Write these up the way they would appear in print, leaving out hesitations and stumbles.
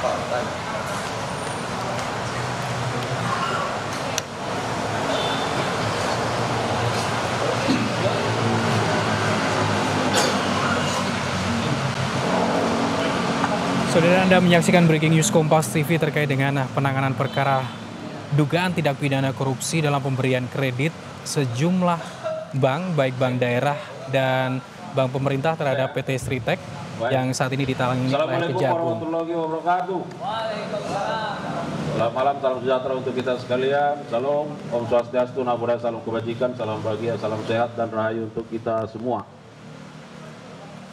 Saudara, Anda menyaksikan Breaking News Kompas TV terkait dengan penanganan perkara dugaan tindak pidana korupsi dalam pemberian kredit sejumlah bank, baik bank daerah dan bank pemerintah terhadap PT Sritek yang saat ini ditangani oleh Kejagung. Assalamualaikum warahmatullahi wabarakatuh. Selamat malam, salam sejahtera untuk kita sekalian. Salam, Om Swastiastu, Namo Buddhaya, salam kebajikan, salam bahagia, salam sehat dan rahayu untuk kita semua.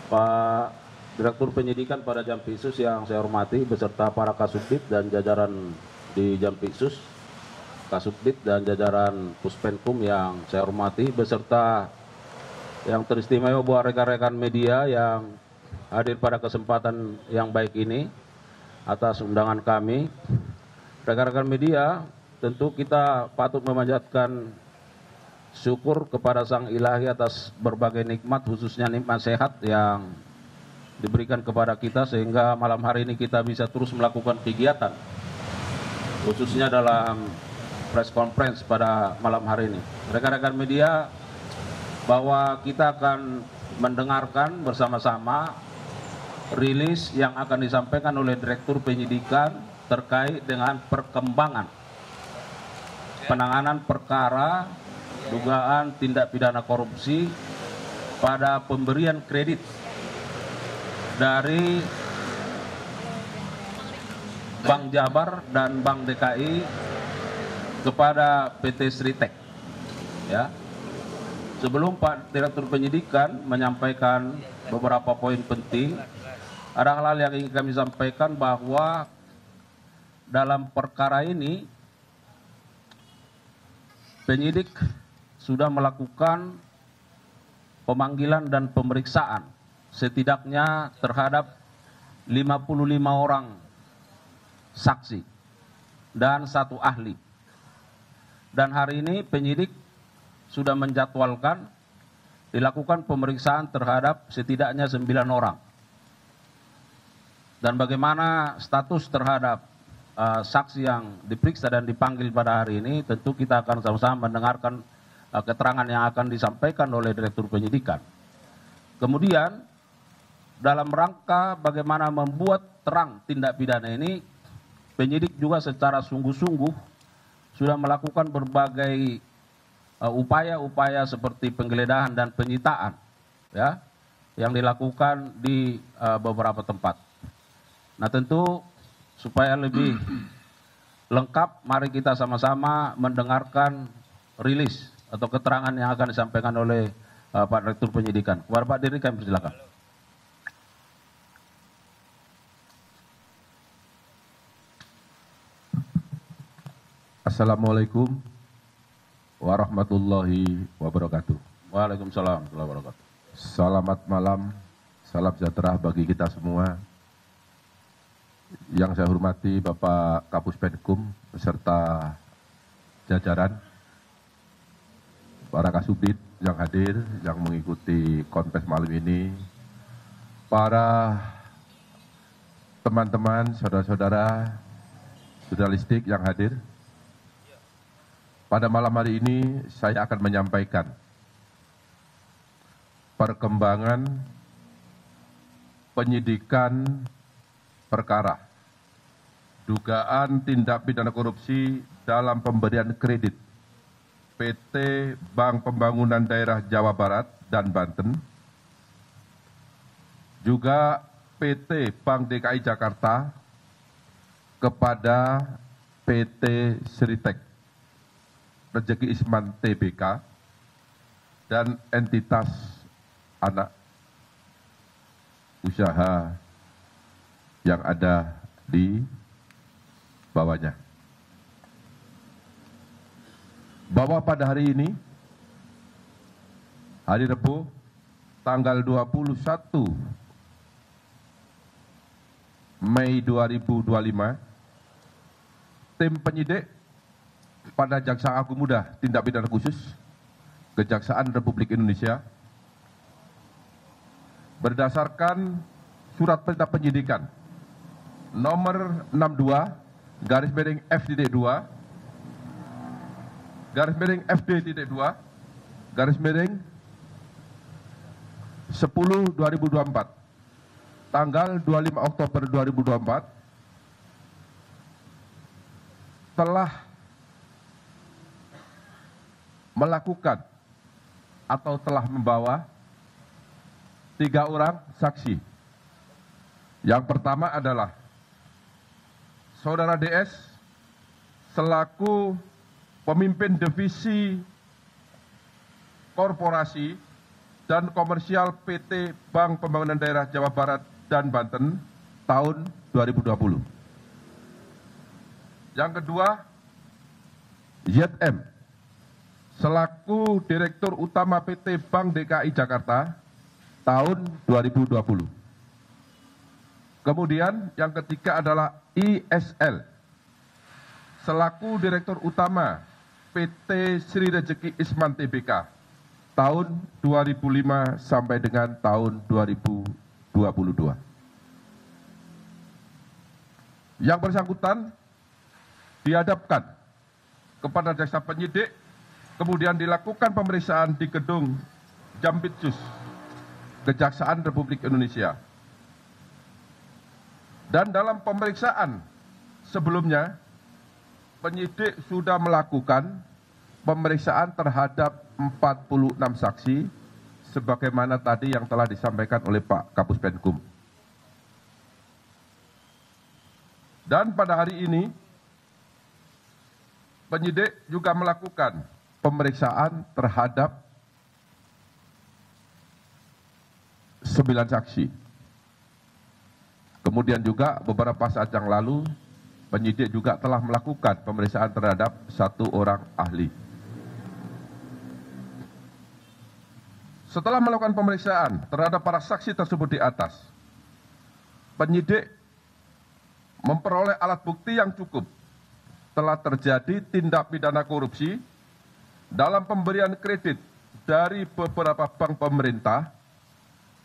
Pak Direktur Penyidikan pada Jampitsus yang saya hormati, beserta para Kasubdit dan jajaran di Jampitsus, Kasubdit dan jajaran Puspenkum yang saya hormati, beserta yang teristimewa buat rekan-rekan media yang hadir pada kesempatan yang baik ini atas undangan kami. Rekan-rekan media, tentu kita patut memanjatkan syukur kepada Sang Ilahi atas berbagai nikmat, khususnya nikmat sehat yang diberikan kepada kita sehingga malam hari ini kita bisa terus melakukan kegiatan, khususnya dalam press conference pada malam hari ini. Rekan-rekan media, bahwa kita akan mendengarkan bersama-sama rilis yang akan disampaikan oleh Direktur Penyidikan terkait dengan perkembangan penanganan perkara dugaan tindak pidana korupsi pada pemberian kredit dari Bank Jabar dan Bank DKI kepada PT Sritek. Ya. Sebelum Pak Direktur Penyidikan menyampaikan beberapa poin penting, ada hal-hal yang ingin kami sampaikan bahwa dalam perkara ini penyidik sudah melakukan pemanggilan dan pemeriksaan setidaknya terhadap 55 orang saksi dan 1 ahli. Dan hari ini penyidik sudah menjadwalkan dilakukan pemeriksaan terhadap setidaknya 9 orang. Dan bagaimana status terhadap saksi yang diperiksa dan dipanggil pada hari ini, tentu kita akan sama-sama mendengarkan keterangan yang akan disampaikan oleh Direktur Penyidikan. Kemudian dalam rangka bagaimana membuat terang tindak pidana ini, penyidik juga secara sungguh-sungguh sudah melakukan berbagai upaya-upaya seperti penggeledahan dan penyitaan, ya, yang dilakukan di beberapa tempat. Nah, tentu supaya lebih lengkap, mari kita sama-sama mendengarkan rilis atau keterangan yang akan disampaikan oleh Pak Direktur Penyidikan. Kepada Pak Dirjen kami persilakan. Assalamualaikum warahmatullahi wabarakatuh. Waalaikumsalam warahmatullahi wabarakatuh. Selamat malam, salam sejahtera bagi kita semua. Yang saya hormati Bapak Kapus Penkum beserta jajaran, para Kasubdit yang hadir, yang mengikuti kontes malam ini, para teman-teman, saudara-saudara jurnalistik yang hadir. Pada malam hari ini saya akan menyampaikan perkembangan penyidikan perkara dugaan tindak pidana korupsi dalam pemberian kredit PT Bank Pembangunan Daerah Jawa Barat dan Banten, juga PT Bank DKI Jakarta kepada PT Sritek Rezeki Isman Tbk dan entitas anak usaha yang ada di bawahnya. Bahwa pada hari ini, hari Rabu, tanggal 21 Mei 2025, tim penyidik pada Jaksa Agung Muda Tindak Pidana Khusus Kejaksaan Republik Indonesia berdasarkan surat perintah penyidikan nomor 62 garis miring F.2 garis miring FD.2 garis miring 10/2024 tanggal 25 Oktober 2024 telah melakukan atau telah membawa 3 orang saksi. Yang pertama adalah Saudara DS selaku pemimpin divisi korporasi dan komersial PT Bank Pembangunan Daerah Jawa Barat dan Banten tahun 2020. Yang kedua, YM selaku Direktur Utama PT Bank DKI Jakarta tahun 2020. Kemudian yang ketiga adalah ISL selaku Direktur Utama PT Sri Rejeki Isman Tbk tahun 2005 sampai dengan tahun 2022. Yang bersangkutan dihadapkan kepada jaksa penyidik, kemudian dilakukan pemeriksaan di gedung Jampitsus Kejaksaan Republik Indonesia. Dan dalam pemeriksaan sebelumnya, penyidik sudah melakukan pemeriksaan terhadap 46 saksi, sebagaimana tadi yang telah disampaikan oleh Pak Kapus Penkum. Dan pada hari ini, penyidik juga melakukan pemeriksaan terhadap 9 saksi. Kemudian juga beberapa saat yang lalu, penyidik juga telah melakukan pemeriksaan terhadap 1 orang ahli. Setelah melakukan pemeriksaan terhadap para saksi tersebut di atas, penyidik memperoleh alat bukti yang cukup telah terjadi tindak pidana korupsi dalam pemberian kredit dari beberapa bank pemerintah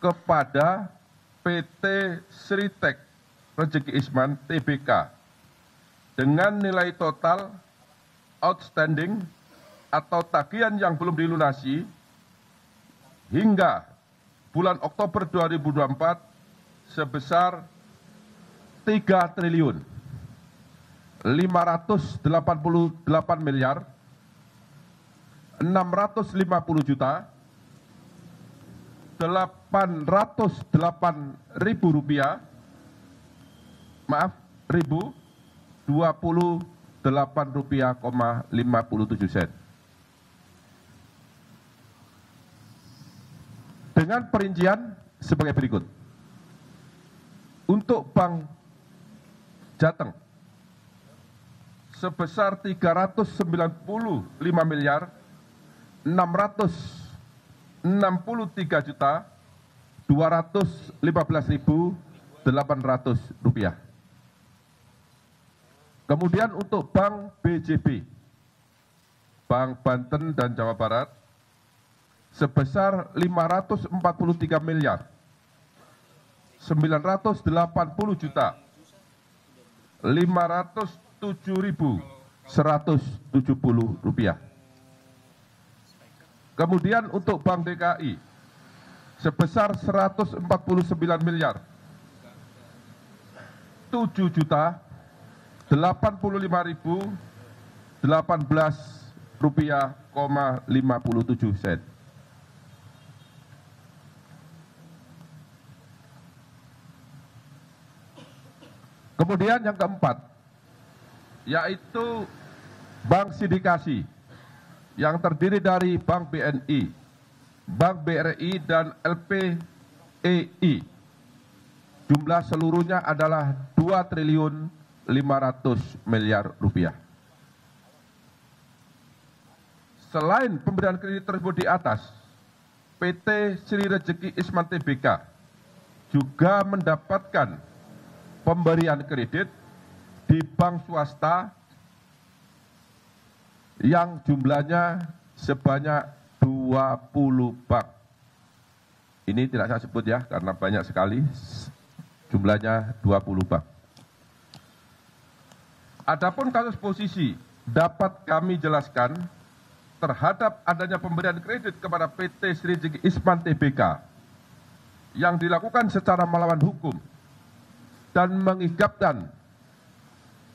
kepada PT Sritek Rejeki Isman Tbk dengan nilai total outstanding atau tagihan yang belum dilunasi hingga bulan Oktober 2024 sebesar 3 triliun 588 miliar 650 juta 808 ribu rupiah, maaf, 28 rupiah, 57 sen. Dengan perincian sebagai berikut. Untuk Bank Jateng sebesar 395 miliar 663 juta 215.800 rupiah. Kemudian untuk Bank BJB, Bank Banten dan Jawa Barat sebesar 543 miliar 980 juta 507.170 rupiah. Kemudian untuk Bank DKI sebesar 149 miliar 7 juta 85.018 rupiah, 57 sen. Kemudian yang keempat, yaitu Bank Sindikasi yang terdiri dari Bank BNI, Bank BRI, dan LPEI. Jumlah seluruhnya adalah 2 triliun 500 miliar rupiah. Selain pemberian kredit tersebut di atas, PT Sri Rejeki Isman Tbk juga mendapatkan pemberian kredit di bank swasta yang jumlahnya sebanyak 20 bank. Ini tidak saya sebut ya, karena banyak sekali, jumlahnya 20 bank. Adapun kasus posisi dapat kami jelaskan terhadap adanya pemberian kredit kepada PT Sri Rejeki Isman Tbk yang dilakukan secara melawan hukum dan mengakibatkan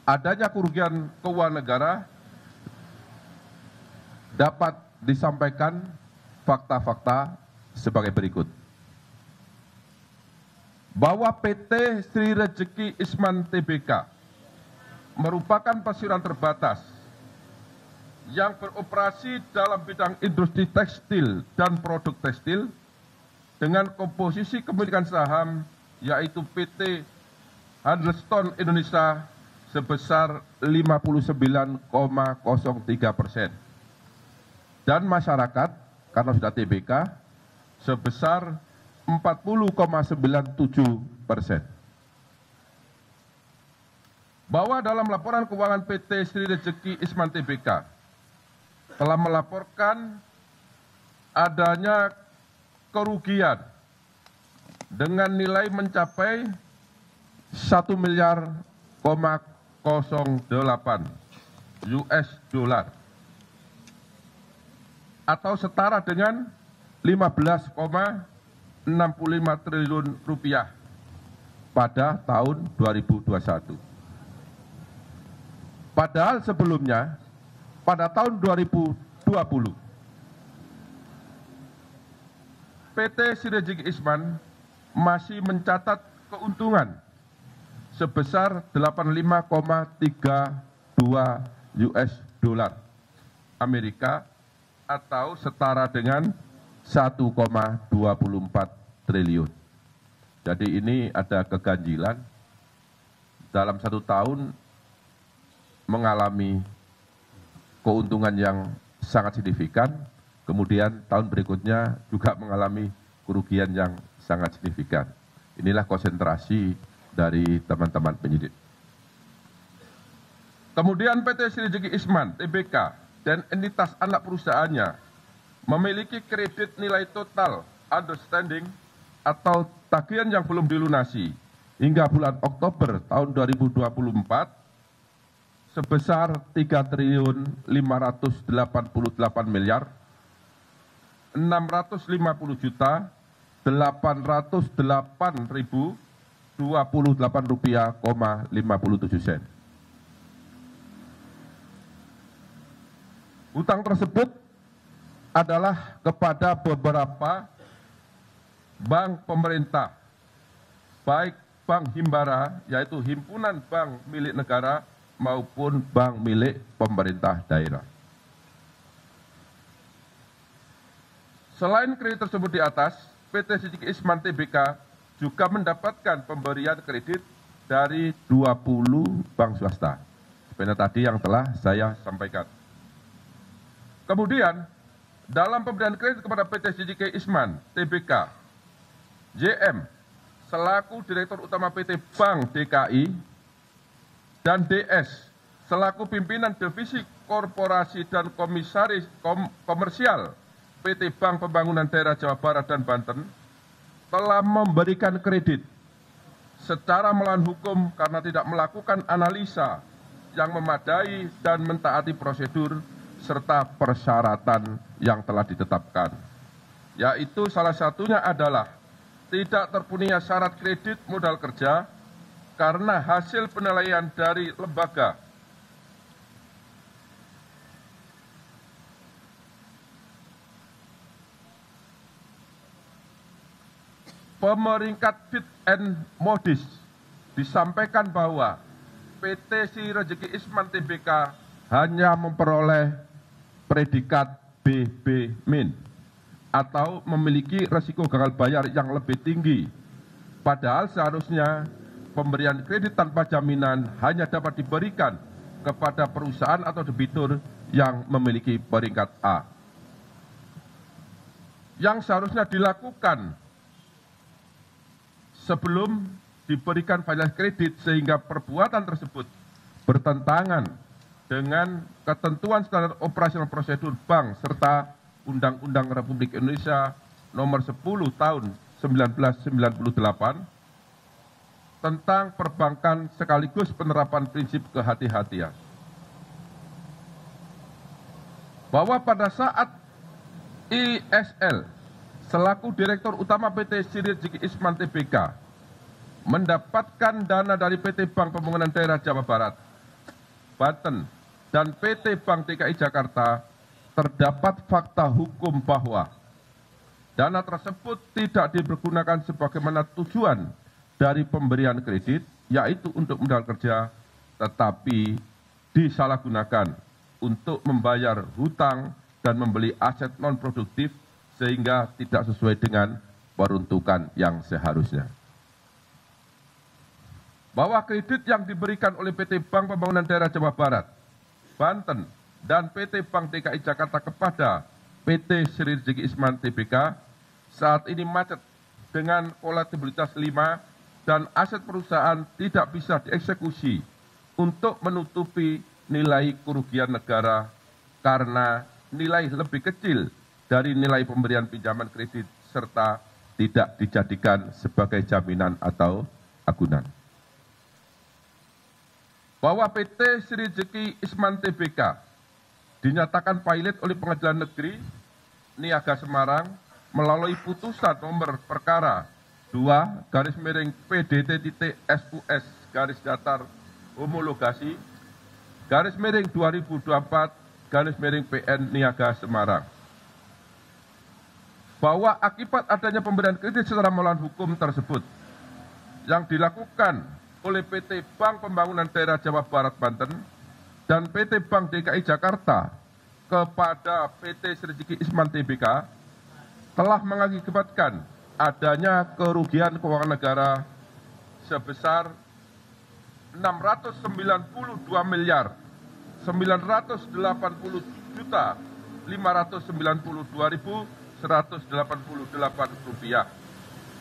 adanya kerugian keuangan negara, dapat disampaikan fakta-fakta sebagai berikut. Bahwa PT Sri Rejeki Isman Tbk merupakan perseroan terbatas yang beroperasi dalam bidang industri tekstil dan produk tekstil dengan komposisi kepemilikan saham yaitu PT Handelston Indonesia sebesar 59,03% dan masyarakat karena sudah TBK sebesar 40,97%. Bahwa dalam laporan keuangan PT Sri Rejeki Isman Tbk telah melaporkan adanya kerugian dengan nilai mencapai 1 miliar 08 US dollar atau setara dengan 15,65 triliun rupiah pada tahun 2021. Padahal sebelumnya pada tahun 2020 PT Sri Rejeki Isman masih mencatat keuntungan sebesar 85,32 US dollar Amerika atau setara dengan 1,24 triliun. Jadi ini ada keganjilan dalam 1 tahun mengalami keuntungan yang sangat signifikan, kemudian tahun berikutnya juga mengalami kerugian yang sangat signifikan. Inilah konsentrasi dari teman-teman penyidik. Kemudian PT Sri Rejeki Isman Tbk dan entitas anak perusahaannya memiliki kredit nilai total understanding atau tagihan yang belum dilunasi hingga bulan Oktober tahun 2024 sebesar 3.588 miliar 650.808.028 rupiah, 57 sen. Utang tersebut adalah kepada beberapa bank pemerintah, baik bank himbara, yaitu himpunan bank milik negara, maupun bank milik pemerintah daerah. Selain kredit tersebut di atas, PT Sri Rejeki Isman Tbk juga mendapatkan pemberian kredit dari 20 bank swasta, seperti tadi yang telah saya sampaikan. Kemudian, dalam pemberian kredit kepada PT Sri Rejeki Isman Tbk, JM selaku Direktur Utama PT Bank DKI dan DS selaku pimpinan divisi korporasi dan komisaris komersial PT Bank Pembangunan Daerah Jawa Barat dan Banten telah memberikan kredit secara melawan hukum karena tidak melakukan analisa yang memadai dan mentaati prosedur serta persyaratan yang telah ditetapkan. Yaitu salah satunya adalah tidak terpenuhinya syarat kredit modal kerja karena hasil penilaian dari lembaga pemeringkat Fit and Modis disampaikan bahwa PT Sri Rejeki Isman Tbk hanya memperoleh predikat BB- atau memiliki resiko gagal bayar yang lebih tinggi. Padahal seharusnya pemberian kredit tanpa jaminan hanya dapat diberikan kepada perusahaan atau debitur yang memiliki peringkat A. Yang seharusnya dilakukan sebelum diberikan fasilitas kredit sehingga perbuatan tersebut bertentangan dengan ketentuan standar operasional prosedur bank serta Undang-Undang Republik Indonesia Nomor 10 Tahun 1998 tentang perbankan sekaligus penerapan prinsip kehati-hatian. Bahwa pada saat ISL selaku Direktur Utama PT Sinergi Isman Tbk mendapatkan dana dari PT Bank Pembangunan Daerah Jawa Barat, Banten, dan PT Bank DKI Jakarta, terdapat fakta hukum bahwa dana tersebut tidak dipergunakan sebagaimana tujuan dari pemberian kredit, yaitu untuk modal kerja, tetapi disalahgunakan untuk membayar hutang dan membeli aset non-produktif sehingga tidak sesuai dengan peruntukan yang seharusnya. Bahwa kredit yang diberikan oleh PT Bank Pembangunan Daerah Jawa Barat, Banten, dan PT Bank DKI Jakarta kepada PT Sinergi Isman Tbk saat ini macet dengan kolektibilitas 5 dan aset perusahaan tidak bisa dieksekusi untuk menutupi nilai kerugian negara karena nilai lebih kecil dari nilai pemberian pinjaman kredit serta tidak dijadikan sebagai jaminan atau agunan. Bahwa PT Sinergi Isman Tbk dinyatakan pilot oleh Pengadilan Negeri Niaga Semarang melalui putusan nomor perkara 2-PDT-SUS-homologasi-2024-PN Niaga Semarang. Bahwa akibat adanya pemberian kredit secara melawan hukum tersebut yang dilakukan oleh PT Bank Pembangunan Daerah Jawa Barat Banten dan PT Bank DKI Jakarta kepada PT Sinergi Isman Tbk telah mengakibatkan adanya kerugian keuangan negara sebesar 689.592.188 rupiah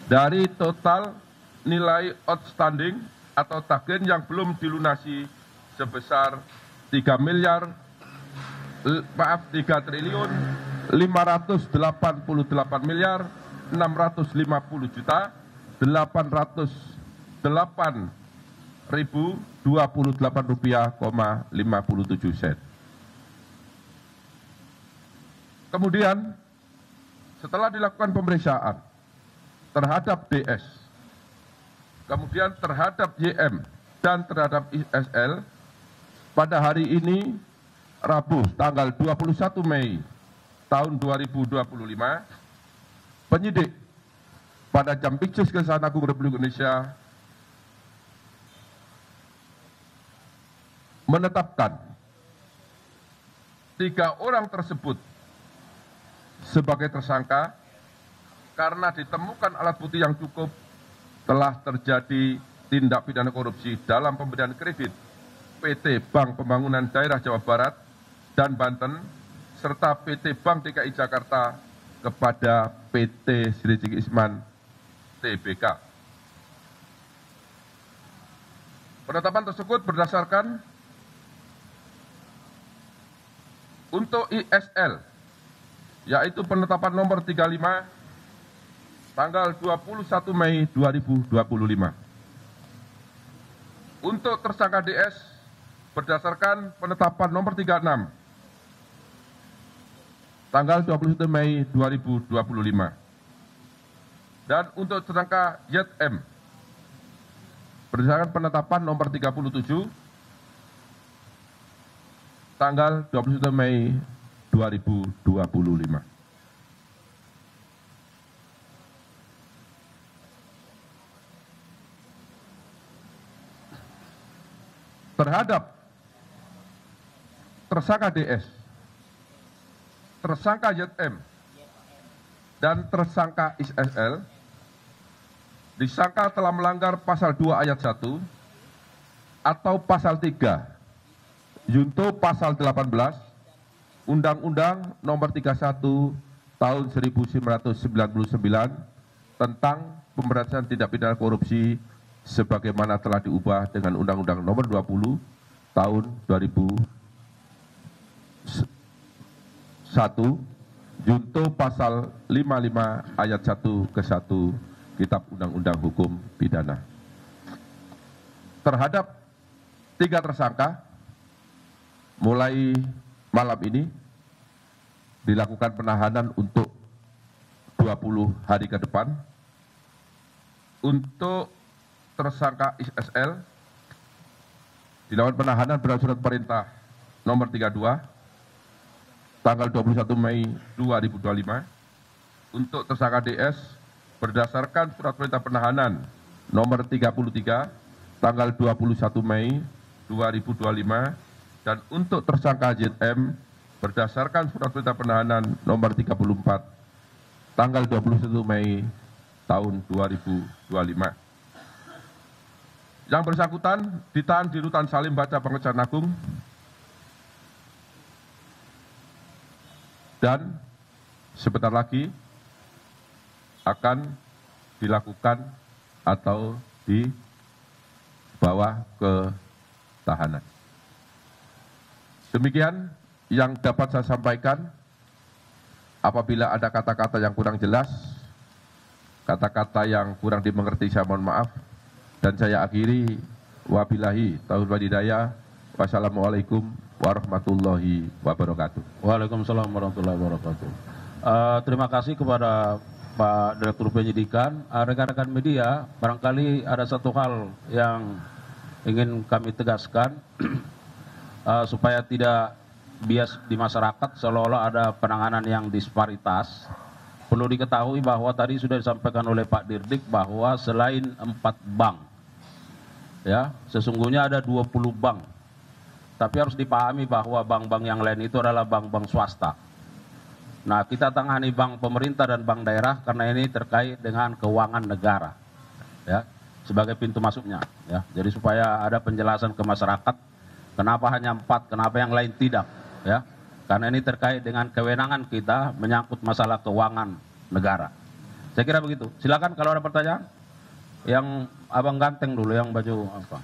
dari total nilai outstanding atau tagihan yang belum dilunasi sebesar 3.438.808.028.027 rupiah. Kemudian setelah dilakukan pemeriksaan terhadap DS, kemudian terhadap YM dan terhadap ISL, pada hari ini Rabu tanggal 21 Mei tahun 2025, penyidik pada Jampitsus Kejaksaan Agung Republik Indonesia menetapkan 3 orang tersebut sebagai tersangka karena ditemukan alat bukti yang cukup telah terjadi tindak pidana korupsi dalam pemberian kredit PT Bank Pembangunan Daerah Jawa Barat dan Banten serta PT Bank DKI Jakarta kepada PT Sinergi Isman Tbk. Penetapan tersebut berdasarkan untuk ISL, yaitu penetapan nomor 35 tanggal 21 Mei 2025. Untuk tersangka DS berdasarkan penetapan nomor 36 tanggal 21 Mei 2025. Dan untuk tersangka YM berdasarkan penetapan nomor 37 tanggal 21 Mei 2025. Terhadap tersangka DS, tersangka YM, dan tersangka ISL disangka telah melanggar pasal 2 ayat 1 atau pasal 3 junto pasal 18 Undang-Undang Nomor 31 Tahun 1999 tentang pemberantasan tindak pidana korupsi sebagaimana telah diubah dengan Undang-Undang Nomor 20 Tahun 2001 junto pasal 55 ayat 1 ke 1 Kitab Undang-Undang Hukum Pidana. terhadap 3 tersangka mulai malam ini dilakukan penahanan untuk 20 hari ke depan. Untuk tersangka ISL dilakukan penahanan berdasarkan surat perintah nomor 32 tanggal 21 Mei 2025. Untuk tersangka DS berdasarkan surat perintah penahanan nomor 33 tanggal 21 Mei 2025, dan untuk tersangka ZM berdasarkan surat perintah penahanan nomor 34 tanggal 21 Mei tahun 2025. Yang bersangkutan ditahan di Rutan Salim Baca Kejaksaan Agung dan sebentar lagi akan dilakukan atau dibawa ke tahanan. Demikian yang dapat saya sampaikan. Apabila ada kata-kata yang kurang jelas, kata-kata yang kurang dimengerti, saya mohon maaf. Dan saya akhiri, wabillahi taufiq wal hidayah. Wassalamualaikum warahmatullahi wabarakatuh. Waalaikumsalam warahmatullahi wabarakatuh. Terima kasih kepada Pak Direktur Penyidikan. Rekan-rekan media, barangkali ada satu hal yang ingin kami tegaskan supaya tidak bias di masyarakat seolah-olah ada penanganan yang disparitas. Perlu diketahui bahwa tadi sudah disampaikan oleh Pak Dirdik bahwa selain 4 bank, ya, sesungguhnya ada 20 bank. Tapi harus dipahami bahwa bank-bank yang lain itu adalah bank-bank swasta. Nah, kita tangani bank pemerintah dan bank daerah karena ini terkait dengan keuangan negara, ya, sebagai pintu masuknya, ya. Jadi supaya ada penjelasan ke masyarakat, kenapa hanya 4, kenapa yang lain tidak, ya. Karena ini terkait dengan kewenangan kita menyangkut masalah keuangan negara. Saya kira begitu. Silakan kalau ada pertanyaan. Yang abang ganteng dulu, yang baju apa?